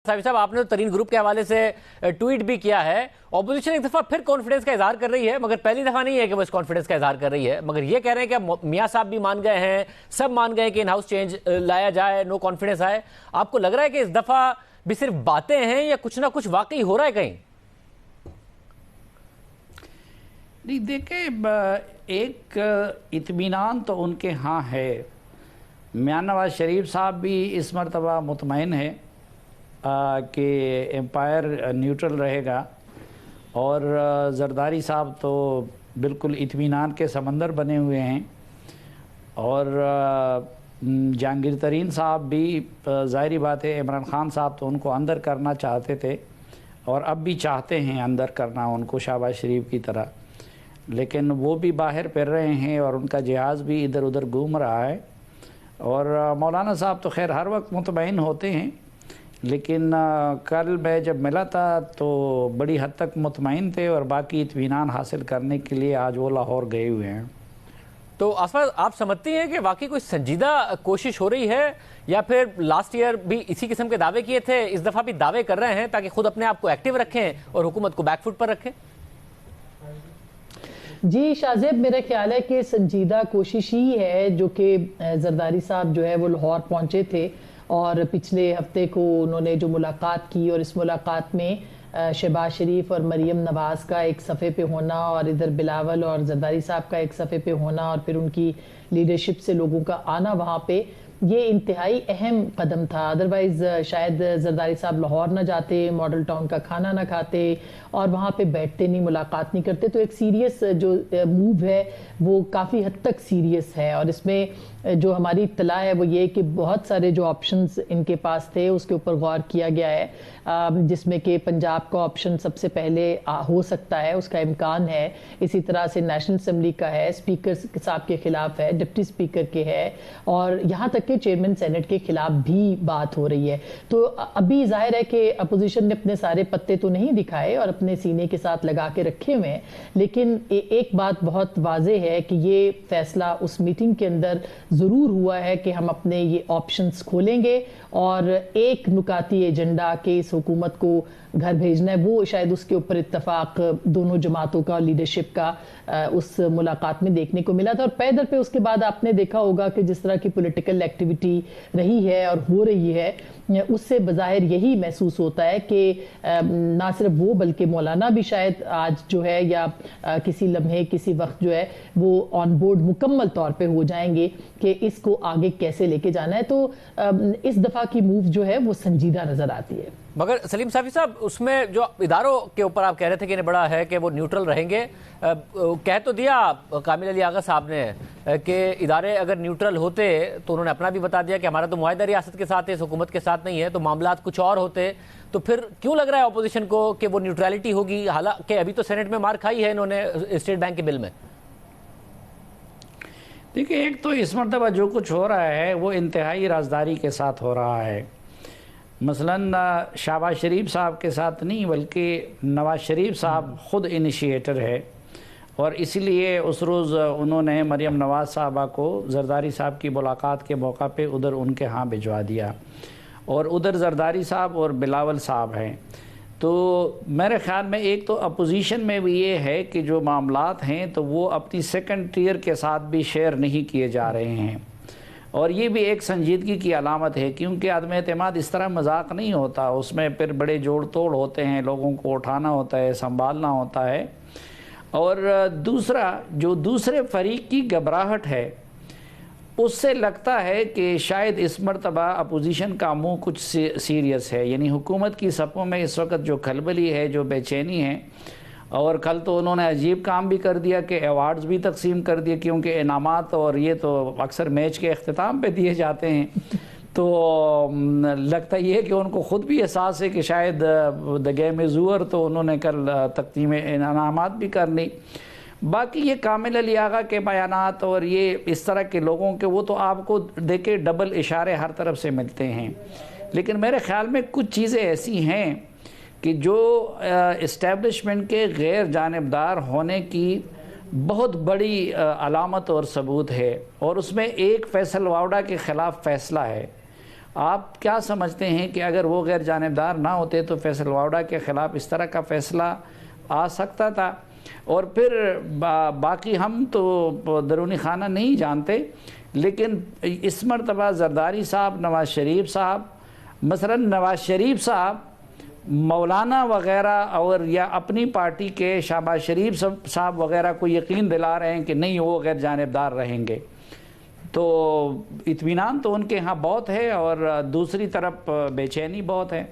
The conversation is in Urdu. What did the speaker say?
صاحب آپ نے ترین گروپ کے حوالے سے ٹویٹ بھی کیا ہے. اپوزیشن ایک دفعہ پھر کانفیڈنس کا اظہار کر رہی ہے, مگر پہلی دفعہ نہیں ہے کہ وہ اس کانفیڈنس کا اظہار کر رہی ہے, مگر یہ کہہ رہے ہیں کہ میاں صاحب بھی مان گئے ہیں, سب مان گئے کہ ان ہاؤس چینج لایا جائے, نو کانفیڈنس آئے. آپ کو لگ رہا ہے کہ اس دفعہ بھی صرف باتیں ہیں یا کچھ نہ کچھ واقعی ہو رہا ہے کہیں؟ نہیں دیکھیں, ایک اطمینان تو ان کے ہاں ہے. میاں نواز شریف صاحب بھی اس مرتبہ مطمئن ہے کہ امپائر نیوٹرل رہے گا, اور زرداری صاحب تو بالکل اطمینان کے سمندر بنے ہوئے ہیں, اور جہانگیر ترین صاحب بھی ظاہری بات ہے عمران خان صاحب تو ان کو اندر کرنا چاہتے تھے اور اب بھی چاہتے ہیں اندر کرنا ان کو شہباز شریف کی طرح, لیکن وہ بھی باہر پھر رہے ہیں اور ان کا جہاز بھی ادھر ادھر گھوم رہا ہے. اور مولانا صاحب تو خیر ہر وقت مطمئن ہوتے ہیں, لیکن کل میں جب ملا تھا تو بڑی حد تک مطمئن تھے, اور باقی اطمینان حاصل کرنے کے لیے آج وہ لاہور گئے ہوئے ہیں. تو آپ سمجھتی ہیں کہ واقعی کوئی سنجیدہ کوشش ہو رہی ہے, یا پھر لاسٹ ایئر بھی اسی قسم کے دعوے کیے تھے, اس دفعہ بھی دعوے کر رہے ہیں تاکہ خود اپنے آپ کو ایکٹیو رکھیں اور حکومت کو بیک فٹ پر رکھیں؟ جی شاہزیب, میرا خیال ہے کہ سنجیدہ کوشش ہی ہے, جو کہ زرداری صاحب جو ہے وہ لاہور پہنچے تھے اور پچھلے ہفتے کو انہوں نے جو ملاقات کی, اور اس ملاقات میں شہباز شریف اور مریم نواز کا ایک صفحے پہ ہونا, اور ادھر بلاول اور زرداری صاحب کا ایک صفحے پہ ہونا, اور پھر ان کی لیڈرشپ سے لوگوں کا آنا وہاں پہ, یہ انتہائی اہم قدم تھا. ادروائز شاید زرداری صاحب لاہور نہ جاتے, ماڈل ٹاؤن کا کھانا نہ کھاتے اور وہاں پہ بیٹھتے نہیں, ملاقات نہیں کرتے. تو ایک سیریس جو موو ہے وہ کافی حد تک سیریس ہے, اور اس میں جو ہماری اطلاع ہے وہ یہ کہ بہت سارے جو آپشنز ان کے پاس تھے اس کے اوپر غور کیا گیا ہے, جس میں کہ پنجاب کا آپشن سب سے پہلے ہو سکتا ہے, اس کا امکان ہے. اسی طرح سے نیشنل اسمبلی کا ہے, اسپیکر صاحب کے خلاف ہے, ڈپٹی اسپیکر کے ہے, اور یہاں تک کہ چیئرمین سینٹ کے خلاف بھی بات ہو رہی ہے. تو ابھی ظاہر ہے کہ اپوزیشن نے اپنے سارے پتے تو نہیں دکھائے اور اپنے سینے کے ساتھ لگا کے رکھے ہوئے ہیں, لیکن ایک بات بہت واضح ہے کہ یہ فیصلہ اس میٹنگ کے اندر ضرور ہوا ہے کہ ہم اپنے یہ آپشنز کھولیں گے, اور ایک نکاتی ایجنڈا کہ اس حکومت کو گھر بھیجنا ہے, وہ شاید اس کے اوپر اتفاق دونوں جماعتوں کا لیڈرشپ کا اس ملاقات میں دیکھنے کو ملا تھا. اور پیدر پہ اس کے بعد آپ نے دیکھا ہوگا کہ جس طرح کی پولیٹیکل ایکٹیویٹی رہی ہے اور ہو رہی ہے, اس سے بظاہر یہی محسوس ہوتا ہے کہ نہ صرف وہ بلکہ مولانا بھی شاید آج جو ہے یا کسی لمحے کسی وقت جو ہے وہ آن بورڈ مکمل طور پہ ہو جائیں گے کہ اس کو آگے کیسے لے کے جانا ہے. تو اس دفعہ کی موو جو ہے وہ سنجیدہ نظر آتی ہے. مگر سلیم صافی صاحب, اس میں جو اداروں کے اوپر آپ کہہ رہے تھے کہ انہیں بڑا ہے کہ وہ نیوٹرل رہیں گے, کہہ تو دیا کامل علی آغا صاحب نے کہ ادارے اگر نیوٹرل ہوتے تو انہوں نے اپنا بھی بتا دیا کہ ہمارا تو معاہدہ ریاست کے ساتھ ہے, اس حکومت کے ساتھ نہیں ہے, تو معاملات کچھ اور ہوتے. تو پھر کیوں لگ رہا ہے اپوزیشن کو کہ وہ نیوٹرلٹی ہوگی, حالانکہ ابھی تو سینٹ میں مار کھائی ہے انہوں نے اسٹیٹ بینک کے بل میں؟ دیکھیں, ایک تو اس مرتبہ جو کچھ ہو رہا ہے وہ انتہائی رازداری کے ساتھ ہو رہا ہے. مثلاً شہباز شریف صاحب کے ساتھ نہیں بلکہ نواز شریف صاحب خود انیشیٹر ہے, اور اسی لیے اس روز انہوں نے مریم نواز صاحبہ کو زرداری صاحب کی ملاقات کے موقع پہ ادھر ان کے ہاں بھجوا دیا, اور ادھر زرداری صاحب اور بلاول صاحب ہیں. تو میرے خیال میں ایک تو اپوزیشن میں بھی یہ ہے کہ جو معاملات ہیں تو وہ اپنی سیکنڈ ٹیئر کے ساتھ بھی شیئر نہیں کیے جا رہے ہیں, اور یہ بھی ایک سنجیدگی کی علامت ہے, کیونکہ عدم اعتماد اس طرح مذاق نہیں ہوتا, اس میں پھر بڑے جوڑ توڑ ہوتے ہیں, لوگوں کو اٹھانا ہوتا ہے, سنبھالنا ہوتا ہے. اور دوسرا جو دوسرے فریق کی گھبراہٹ ہے, اس سے لگتا ہے کہ شاید اس مرتبہ اپوزیشن کا منہ کچھ سیریس ہے. یعنی حکومت کی صفوں میں اس وقت جو کھلبلی ہے, جو بے چینی ہے, اور کل تو انہوں نے عجیب کام بھی کر دیا کہ ایوارڈز بھی تقسیم کر دیے, کیونکہ انعامات اور یہ تو اکثر میچ کے اختتام پہ دیے جاتے ہیں. تو لگتا یہ ہے کہ ان کو خود بھی احساس ہے کہ شاید دا گیم از اوور, تو انہوں نے کل تقسیم انعامات بھی کر لی. باقی یہ کامل علی آغا کے بیانات اور یہ اس طرح کے لوگوں کے, وہ تو آپ کو دیکھے ڈبل اشارے ہر طرف سے ملتے ہیں, لیکن میرے خیال میں کچھ چیزیں ایسی ہیں کہ جو اسٹیبلشمنٹ کے غیر جانبدار ہونے کی بہت بڑی علامت اور ثبوت ہے, اور اس میں ایک فیصل واؤڈا کے خلاف فیصلہ ہے. آپ کیا سمجھتے ہیں کہ اگر وہ غیر جانبدار نہ ہوتے تو فیصل واوڈا کے خلاف اس طرح کا فیصلہ آ سکتا تھا؟ اور پھر باقی ہم تو درونی خانہ نہیں جانتے، لیکن اس مرتبہ زرداری صاحب، نواز شریف صاحب، مثلا نواز شریف صاحب مولانا وغیرہ اور یا اپنی پارٹی کے شہباز شریف صاحب وغیرہ کو یقین دلا رہے ہیں کہ نہیں وہ غیر جانبدار رہیں گے، تو اطمینان تو ان کے ہاں بہت ہے اور دوسری طرف بے چینی بہت ہے۔